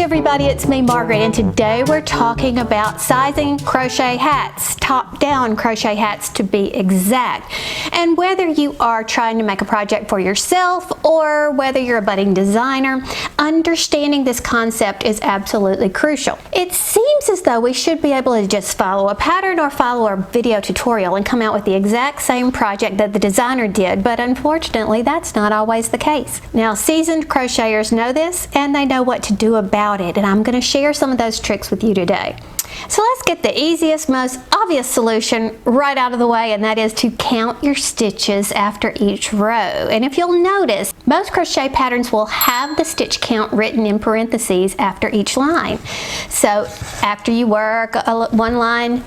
Hey everybody, it's me Margaret, and today we're talking about sizing crochet hats, top-down crochet hats to be exact. And whether you are trying to make a project for yourself or whether you're a budding designer, understanding this concept is absolutely crucial. It seems as though we should be able to just follow a pattern or follow a video tutorial and come out with the exact same project that the designer did, but unfortunately that's not always the case. Now, seasoned crocheters know this and they know what to do about it, and I'm going to share some of those tricks with you today. So let's get the easiest, most obvious solution right out of the way, and that is to count your stitches after each row. And if you'll notice, most crochet patterns will have the stitch count written in parentheses after each line. So after you work one line,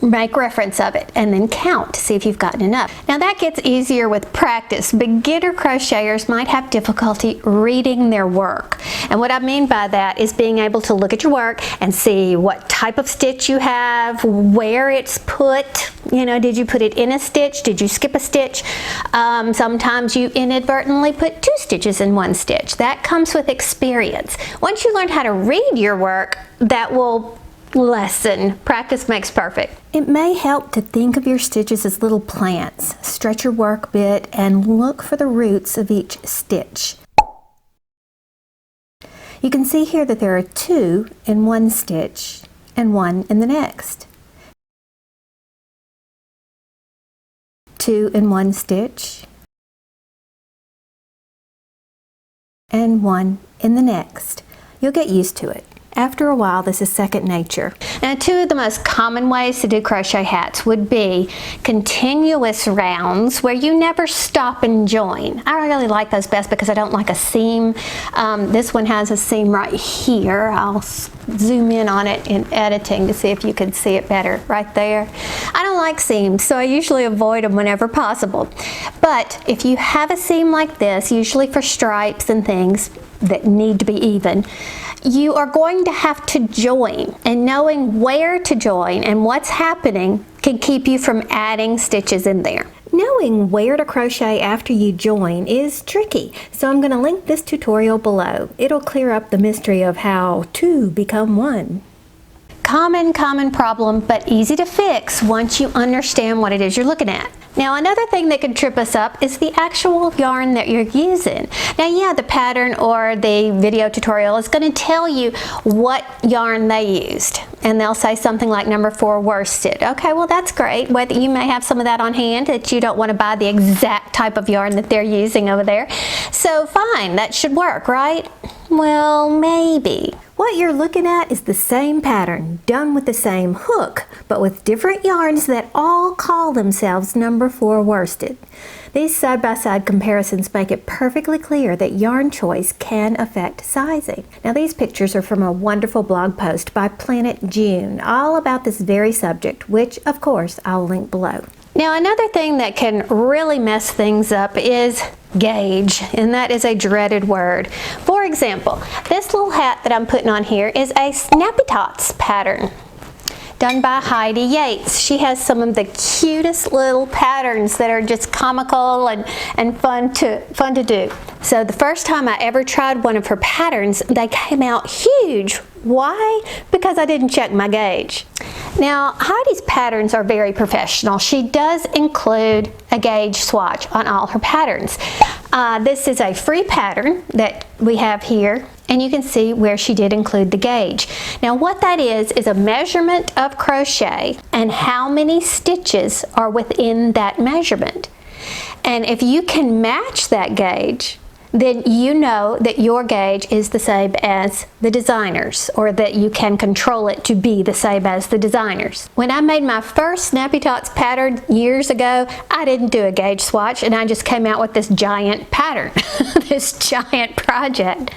make reference of it and then count to see if you've gotten enough. Now that gets easier with practice. Beginner crocheters might have difficulty reading their work. And what I mean by that is being able to look at your work and see what type of stitch you have, where it's put. You know, did you put it in a stitch? Did you skip a stitch? Sometimes you inadvertently put two stitches in one stitch. That comes with experience. Once you learn how to read your work, that will lessen. Practice makes perfect. It may help to think of your stitches as little plants. Stretch your work a bit and look for the roots of each stitch. You can see here that there are two in one stitch and one in the next. Two in one stitch and one in the next. You'll get used to it. After a while, this is second nature. Now, two of the most common ways to do crochet hats would be continuous rounds where you never stop and join. I really like those best because I don't like a seam. This one has a seam right here. I'll zoom in on it in editing to see if you can see it better right there. I don't like seams, so I usually avoid them whenever possible. But if you have a seam like this, usually for stripes and things that need to be even, you are going to have to join, and knowing where to join and what's happening can keep you from adding stitches in there. Knowing where to crochet after you join is tricky, so I'm going to link this tutorial below. It'll clear up the mystery of how two become one. Common problem, but easy to fix once you understand what it is you're looking at. Now, another thing that can trip us up is the actual yarn that you're using. Now, yeah, the pattern or the video tutorial is going to tell you what yarn they used, and they'll say something like number 4 worsted. Okay, well that's great. Whether you may have some of that on hand that you don't want to buy the exact type of yarn that they're using over there. So fine, that should work, right? Well, maybe. What you're looking at is the same pattern, done with the same hook, but with different yarns that all call themselves number 4 worsted. These side-by-side comparisons make it perfectly clear that yarn choice can affect sizing. Now, these pictures are from a wonderful blog post by Planet June, all about this very subject, which, of course, I'll link below. Now, another thing that can really mess things up is gauge, and that is a dreaded word. For example, this little hat that I'm putting on here is a Snappy Tots pattern done by Heidi Yates. She has some of the cutest little patterns that are just comical and fun to do. So the first time I ever tried one of her patterns, they came out huge. Why? Because I didn't check my gauge. Now, Heidi's patterns are very professional. She does include a gauge swatch on all her patterns. This is a free pattern that we have here, and you can see where she did include the gauge. Now, what that is a measurement of crochet and how many stitches are within that measurement. And if you can match that gauge, then you know that your gauge is the same as the designer's, or that you can control it to be the same as the designer's. When I made my first Snappy Tots pattern years ago, I didn't do a gauge swatch, and I just came out with this giant pattern, this giant project.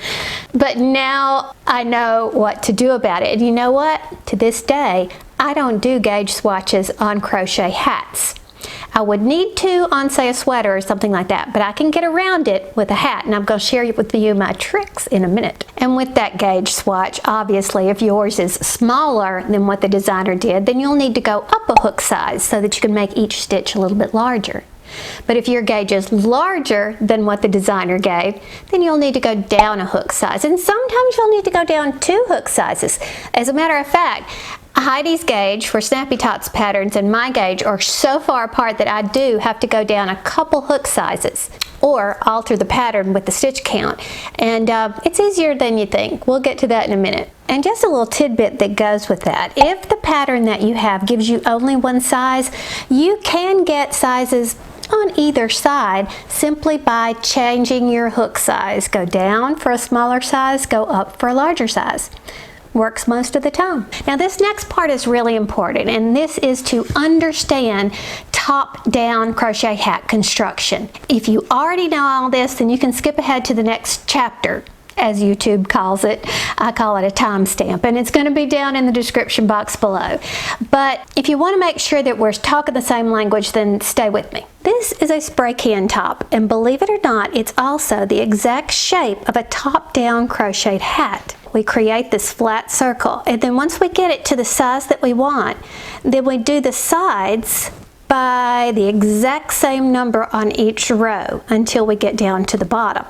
But now I know what to do about it. And you know what? To this day, I don't do gauge swatches on crochet hats. I would need to on, say, a sweater or something like that, but I can get around it with a hat, and I'm going to share with you my tricks in a minute. And with that gauge swatch, obviously, if yours is smaller than what the designer did, then you'll need to go up a hook size so that you can make each stitch a little bit larger. But if your gauge is larger than what the designer gave, then you'll need to go down a hook size. And sometimes you'll need to go down 2 hook sizes. As a matter of fact, Heidi's gauge for Snappy Tots patterns and my gauge are so far apart that I do have to go down a couple hook sizes or alter the pattern with the stitch count. And it's easier than you think. We'll get to that in a minute. And just a little tidbit that goes with that. If the pattern that you have gives you only one size, you can get sizes on either side simply by changing your hook size. Go down for a smaller size, go up for a larger size. Works most of the time. Now this next part is really important, and this is to understand top-down crochet hat construction. If you already know all this, then you can skip ahead to the next chapter, as YouTube calls it. I call it a timestamp, and it's going to be down in the description box below. But if you want to make sure that we're talking the same language, then stay with me. This is a spray can top, and believe it or not, it's also the exact shape of a top-down crocheted hat. We create this flat circle, and then once we get it to the size that we want, then we do the sides by the exact same number on each row until we get down to the bottom.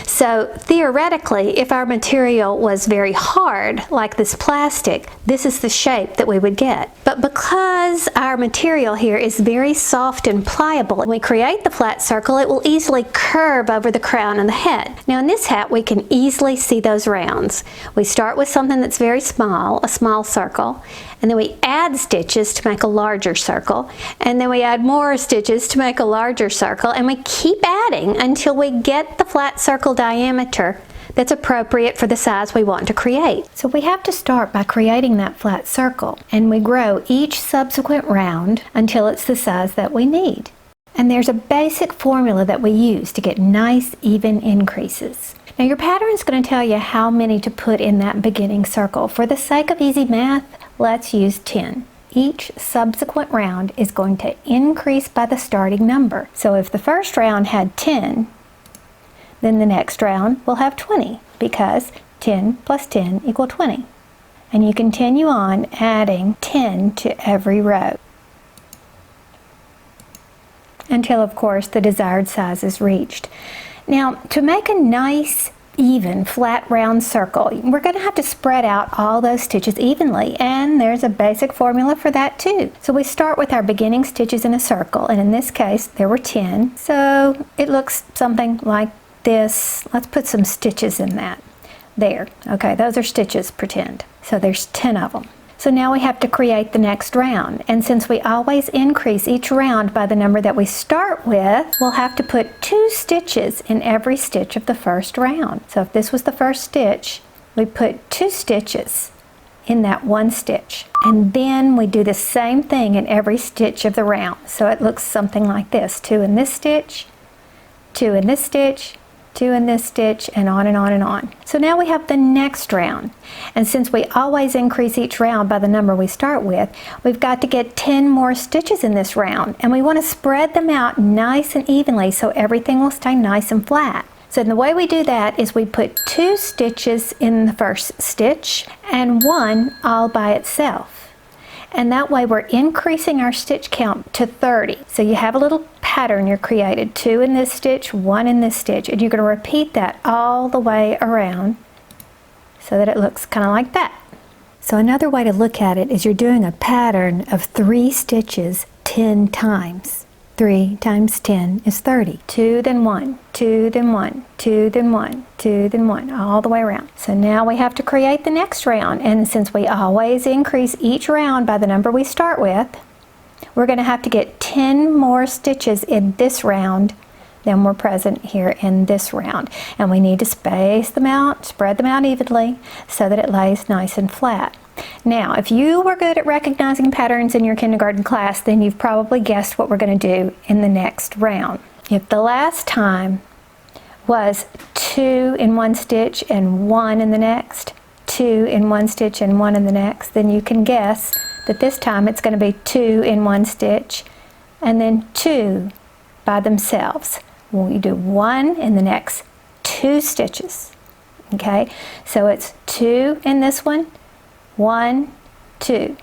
So theoretically, if our material was very hard, like this plastic, this is the shape that we would get. But because our material here is very soft and pliable, when we create the flat circle, it will easily curve over the crown and the head. Now in this hat, we can easily see those rounds. We start with something that's very small, a small circle, and then we add stitches to make a larger circle, and then we add more stitches to make a larger circle, and we keep adding until we get the flat circle diameter that's appropriate for the size we want to create. So we have to start by creating that flat circle, and we grow each subsequent round until it's the size that we need. And there's a basic formula that we use to get nice even increases. Now your pattern is going to tell you how many to put in that beginning circle. For the sake of easy math, let's use 10. Each subsequent round is going to increase by the starting number. So if the first round had 10, then the next round will have 20, because 10 plus 10 equal 20. And you continue on adding 10 to every row until, of course, the desired size is reached. Now, to make a nice, even, flat, round circle, we're going to have to spread out all those stitches evenly, and there's a basic formula for that too. So we start with our beginning stitches in a circle, and in this case, there were 10, so it looks something like this. Let's put some stitches in that. There. Okay, those are stitches, pretend. So there's 10 of them. So now we have to create the next round, and since we always increase each round by the number that we start with, we'll have to put 2 stitches in every stitch of the first round. So if this was the first stitch, we put 2 stitches in that one stitch, and then we do the same thing in every stitch of the round. So it looks something like this: 2 in this stitch, 2 in this stitch, 2 in this stitch, and on and on and on. So now we have the next round, and since we always increase each round by the number we start with, we've got to get 10 more stitches in this round, and we want to spread them out nice and evenly so everything will stay nice and flat. So the way we do that is we put 2 stitches in the first stitch and 1 all by itself. And that way we're increasing our stitch count to 30. So you have a little pattern you're created: 2 in this stitch, 1 in this stitch, and you're going to repeat that all the way around so that it looks kind of like that. So another way to look at it is you're doing a pattern of 3 stitches 10 times. 3 times 10 is 30. 2, then 1, 2, then 1, 2, then 1, 2, then 1, all the way around. So now we have to create the next round, and since we always increase each round by the number we start with, we're going to have to get 10 more stitches in this round than were present here in this round. And we need to space them out, spread them out evenly so that it lays nice and flat. Now, if you were good at recognizing patterns in your kindergarten class, then you've probably guessed what we're going to do in the next round. If the last time was 2 in one stitch and 1 in the next, 2 in one stitch and 1 in the next, then you can guess that this time it's going to be 2 in one stitch and then 2 by themselves. Well, you do 1 in the next 2 stitches. Okay, so it's 2 in this one, 1, 2.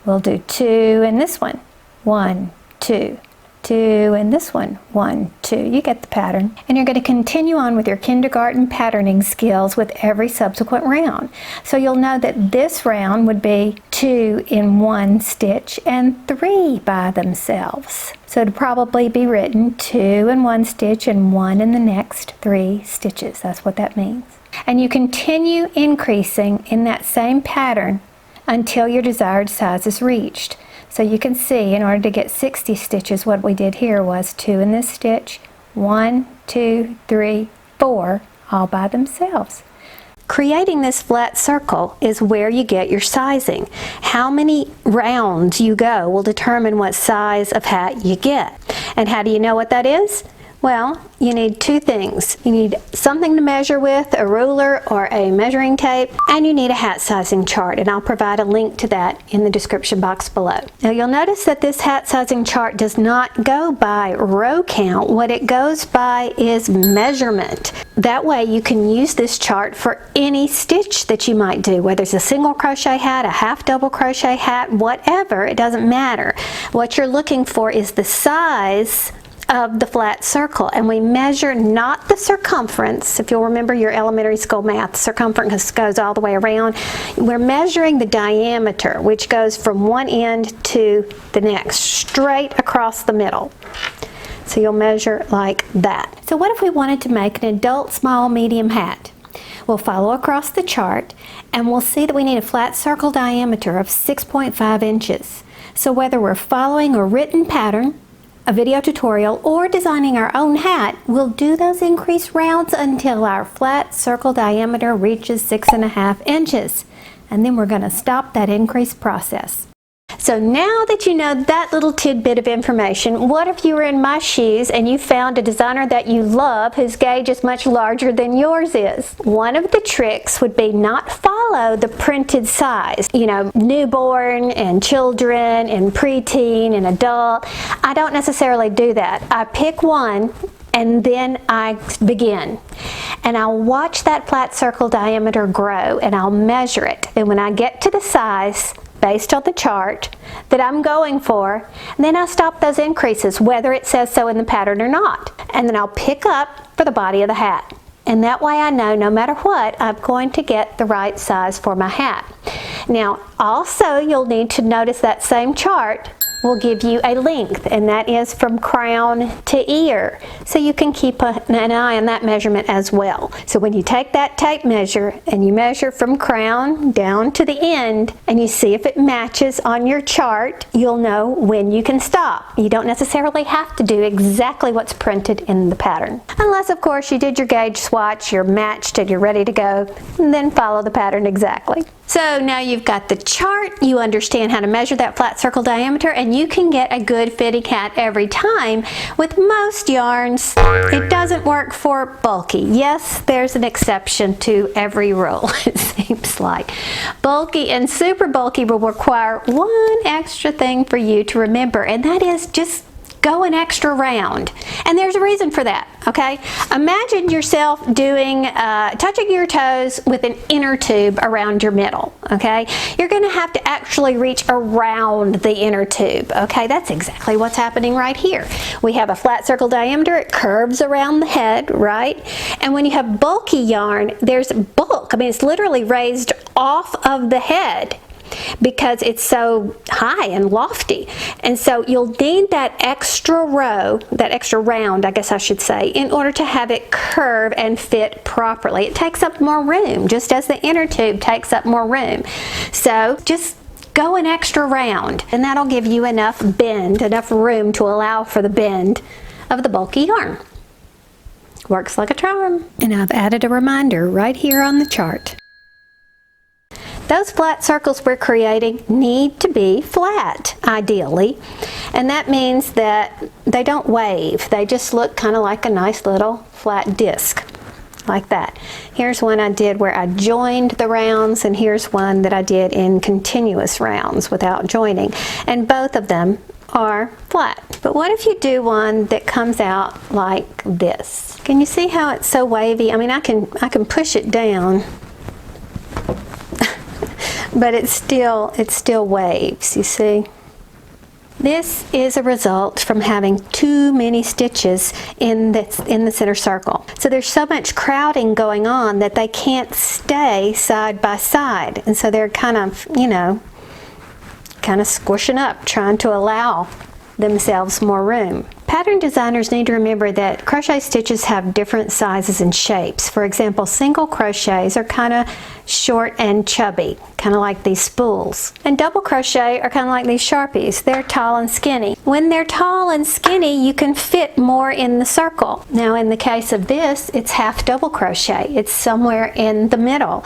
We'll do 2 in this one, 1, 2. 2, and this one 1, 2. You get the pattern. And you're going to continue on with your kindergarten patterning skills with every subsequent round. So you'll know that this round would be 2 in 1 stitch and 3 by themselves. So it'd probably be written 2 in 1 stitch and 1 in the next 3 stitches. That's what that means. And you continue increasing in that same pattern until your desired size is reached. So you can see, in order to get 60 stitches, what we did here was 2 in this stitch, 1, 2, 3, 4, all by themselves. Creating this flat circle is where you get your sizing. How many rounds you go will determine what size of hat you get. And how do you know what that is? Well, you need 2 things. You need something to measure with, a ruler or a measuring tape, and you need a hat sizing chart, and I'll provide a link to that in the description box below. Now you'll notice that this hat sizing chart does not go by row count. What it goes by is measurement. That way you can use this chart for any stitch that you might do, whether it's a single crochet hat, a half double crochet hat, whatever, it doesn't matter. What you're looking for is the size of the flat circle, and we measure not the circumference. If you'll remember your elementary school math, circumference goes all the way around. We're measuring the diameter, which goes from one end to the next, straight across the middle. So you'll measure like that. So what if we wanted to make an adult small medium hat? We'll follow across the chart and we'll see that we need a flat circle diameter of 6.5 inches. So whether we're following a written pattern, a video tutorial, or designing our own hat, we'll do those increased rounds until our flat circle diameter reaches 6.5 inches. And then we're going to stop that increase process. So now that you know that little tidbit of information, what if you were in my shoes and you found a designer that you love whose gauge is much larger than yours is? One of the tricks would be not follow the printed size. You know, newborn and children and preteen and adult. I don't necessarily do that. I pick one and then I begin. And I'll watch that flat circle diameter grow and I'll measure it. And when I get to the size based on the chart that I'm going for, then I'll stop those increases, whether it says so in the pattern or not. And then I'll pick up for the body of the hat. And that way I know no matter what, I'm going to get the right size for my hat. Now, also you'll need to notice that same chart will give you a length, and that is from crown to ear. So you can keep an eye on that measurement as well. So when you take that tape measure and you measure from crown down to the end and you see if it matches on your chart, you'll know when you can stop. You don't necessarily have to do exactly what's printed in the pattern. Unless of course you did your gauge swatch, you're matched and you're ready to go, and then follow the pattern exactly. So now you've got the chart, you understand how to measure that flat circle diameter, and you can get a good fitting hat every time. With most yarns, it doesn't work for bulky. Yes, there's an exception to every rule, it seems like. Bulky and super bulky will require one extra thing for you to remember, and that is just go an extra round. And there's a reason for that, okay? Imagine yourself doing, touching your toes with an inner tube around your middle, okay? You're gonna have to actually reach around the inner tube, okay? That's exactly what's happening right here. We have a flat circle diameter, it curves around the head, right? And when you have bulky yarn, there's bulk. I mean, it's literally raised off of the head, because it's so high and lofty. And so you'll need that extra row, that extra round, I guess I should say, in order to have it curve and fit properly. It takes up more room, just as the inner tube takes up more room. So just go an extra round, and that'll give you enough bend, enough room to allow for the bend of the bulky yarn. Works like a charm. And I've added a reminder right here on the chart. Those flat circles we're creating need to be flat, ideally, and that means that they don't wave. They just look kind of like a nice little flat disc, like that. Here's one I did where I joined the rounds, and here's one that I did in continuous rounds without joining, and both of them are flat. But what if you do one that comes out like this? Can you see how it's so wavy? I mean, I can push it down, but it still waves, you see? This is a result from having too many stitches in the center circle. So there's so much crowding going on that they can't stay side by side. And so they're kind of, you know, kind of squishing up, trying to allow themselves more room. Pattern designers need to remember that crochet stitches have different sizes and shapes. For example, single crochets are kind of short and chubby, kind of like these spools. And double crochet are kind of like these Sharpies. They're tall and skinny. When they're tall and skinny, you can fit more in the circle. Now in the case of this, it's half double crochet. It's somewhere in the middle.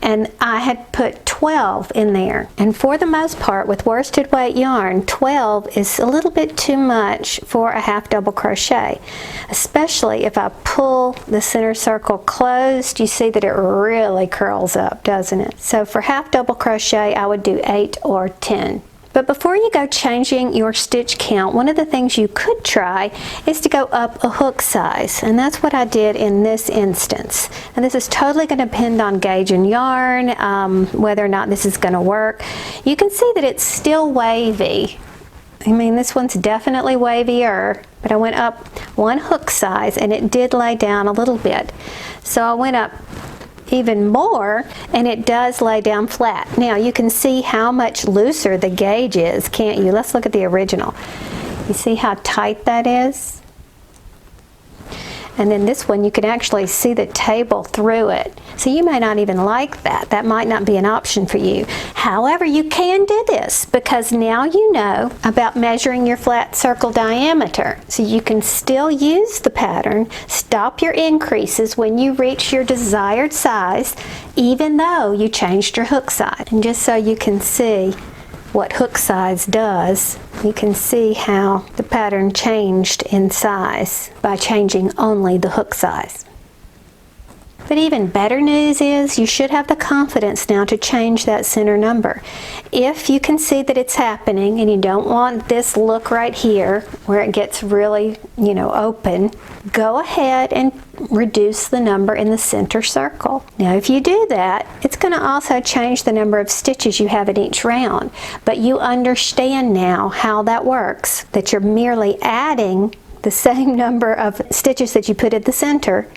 And I had put 12 in there. And for the most part, with worsted weight yarn, 12 is a little bit too much for a half double crochet, especially if I pull the center circle closed. You see that it really curls up, doesn't it? So for half double crochet, I would do 8 or 10. But before you go changing your stitch count, one of the things you could try is to go up a hook size, and that's what I did in this instance. And this is totally going to depend on gauge and yarn, whether or not this is going to work. You can see that it's still wavy. I mean, this one's definitely wavier, but I went up one hook size and it did lay down a little bit. So I went up even more and it does lay down flat. Now you can see how much looser the gauge is, can't you? Let's look at the original. You see how tight that is? And then this one, you can actually see the table through it. So you may not even like that. That might not be an option for you. However, you can do this because now you know about measuring your flat circle diameter. So you can still use the pattern, stop your increases when you reach your desired size, even though you changed your hook size. And just so you can see what hook size does, you can see how the pattern changed in size by changing only the hook size. But even better news is you should have the confidence now to change that center number. If you can see that it's happening and you don't want this look right here where it gets really, you know, open, go ahead and reduce the number in the center circle. Now if you do that, it's going to also change the number of stitches you have in each round. But you understand now how that works, that you're merely adding the same number of stitches that you put at the center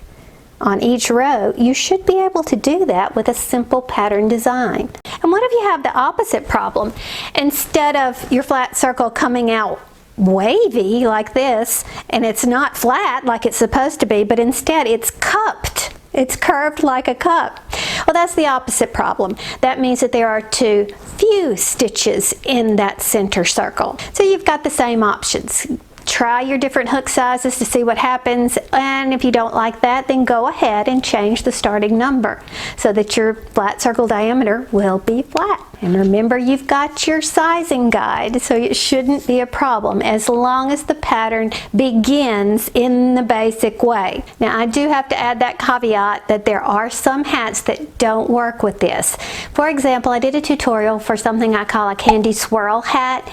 on each row. You should be able to do that with a simple pattern design. And what if you have the opposite problem? Instead of your flat circle coming out wavy like this, and it's not flat like it's supposed to be, but instead it's cupped. It's curved like a cup. Well, that's the opposite problem. That means that there are too few stitches in that center circle. So you've got the same options. Try your different hook sizes to see what happens, and if you don't like that, then go ahead and change the starting number so that your flat circle diameter will be flat. And remember, you've got your sizing guide, so it shouldn't be a problem as long as the pattern begins in the basic way. Now, I do have to add that caveat that there are some hats that don't work with this. For example, I did a tutorial for something I call a candy swirl hat,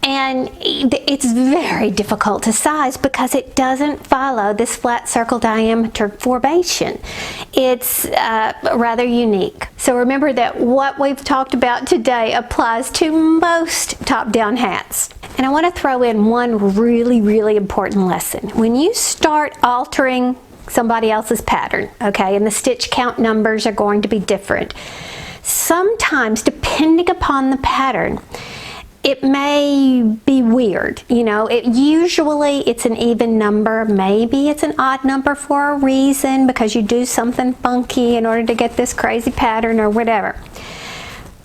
and it's very difficult to size because it doesn't follow this flat circle diameter formation. It's rather unique. So remember that what we've talked about today applies to most top-down hats. And I want to throw in one really, really important lesson. When you start altering somebody else's pattern, okay, and the stitch count numbers are going to be different, sometimes depending upon the pattern, it may be weird. You know, usually it's an even number. Maybe it's an odd number for a reason because you do something funky in order to get this crazy pattern or whatever.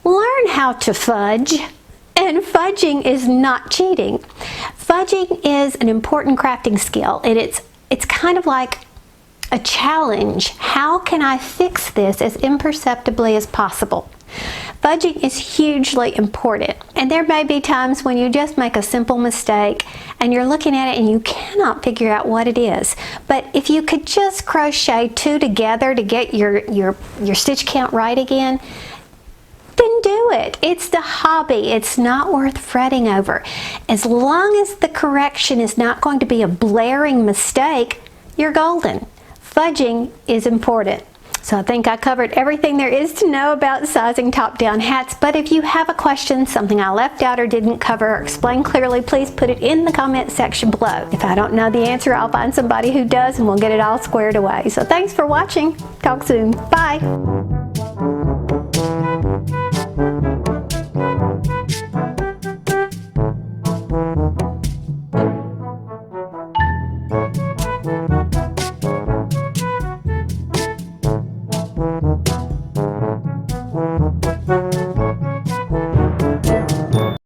Learn how to fudge. And fudging is not cheating. Fudging is an important crafting skill, and it's kind of like a challenge. How can I fix this as imperceptibly as possible? Fudging is hugely important, and there may be times when you just make a simple mistake and you're looking at it and you cannot figure out what it is. But if you could just crochet two together to get your stitch count right again, then do it. It's the hobby. It's not worth fretting over. As long as the correction is not going to be a blaring mistake, you're golden. Fudging is important. So I think I covered everything there is to know about sizing top-down hats, but if you have a question, something I left out or didn't cover or explain clearly, please put it in the comment section below. If I don't know the answer, I'll find somebody who does and we'll get it all squared away. So thanks for watching. Talk soon. Bye.